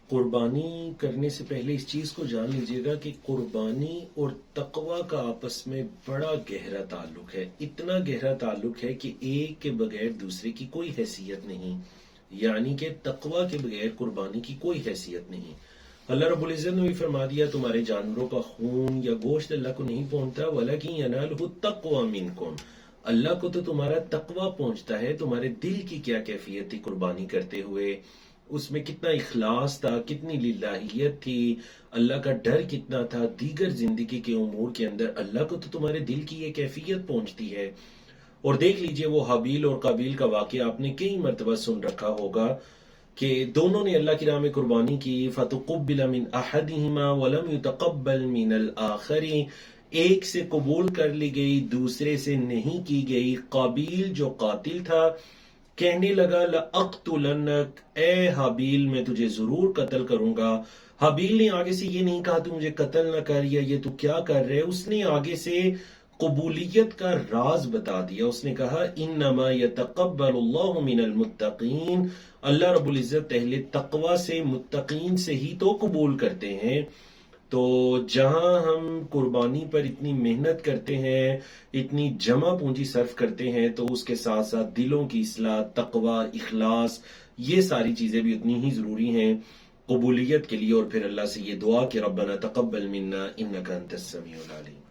قربانی کرنے سے پہلے اس چیز کو جان لیجئے گا کہ قربانی اور تقوی کا آپس میں بڑا گہرا تعلق ہے، اتنا گہرا تعلق ہے کہ ایک کے بغیر دوسرے کی کوئی حیثیت نہیں، یعنی کہ تقوی کے بغیر قربانی کی کوئی حیثیت نہیں۔ اللہ رب العزت نے بھی فرما دیا تمہارے جانوروں کا خون یا گوشت اللہ کو نہیں پہنچتا، وَلَكِنْ يَنَالُهُ التَّقْوَى مِنْكُمْ، اللہ کو تو تمہارا تقوی پہنچتا ہے، تمہارے دل کی کیا کیفیت تھی قربانی کرتے ہوئے، اس میں کتنا اخلاص تھا، کتنی للہیت تھی، اللہ کا ڈر کتنا تھا، دیگر زندگی کے امور کے اندر اللہ کو تو تمہارے دل کی یہ کیفیت پہنچتی ہے۔ اور دیکھ لیجئے وہ حابیل اور قابیل کا واقعہ آپ نے کئی مرتبہ سن رکھا ہوگا کہ دونوں نے اللہ کی راہ میں قربانی کی، فَتُقُبِّلَ مِنْ أَحَدِهِمَا وَلَمْ يُتَقَبَّلْ مِنَ الْآخَرِ، ایک سے قبول کر لی گئی دوسرے سے نہیں کی گئی۔ قابیل جو قاتل تھا کہنے لگا لَأَقْتُلَنَّكَ، اے حابیل میں تجھے ضرور قتل کروں گا۔ حابیل نے آگے سے یہ نہیں کہا تو مجھے قتل نہ کر، یا یہ تو کیا کر رہے، اس نے آگے سے قبولیت کا راز بتا دیا۔ اس نے کہا انما یتقبل اللہ من المتقین، اللہ رب العزت اہل تقوی سے، متقین سے ہی تو قبول کرتے ہیں۔ تو جہاں ہم قربانی پر اتنی محنت کرتے ہیں، اتنی جمع پونجی صرف کرتے ہیں، تو اس کے ساتھ ساتھ دلوں کی اصلاح، تقوی، اخلاص، یہ ساری چیزیں بھی اتنی ہی ضروری ہیں قبولیت کے لیے۔ اور پھر اللہ سے یہ دعا کہ ربنا تقبل منا انک انت السمیع العلیم۔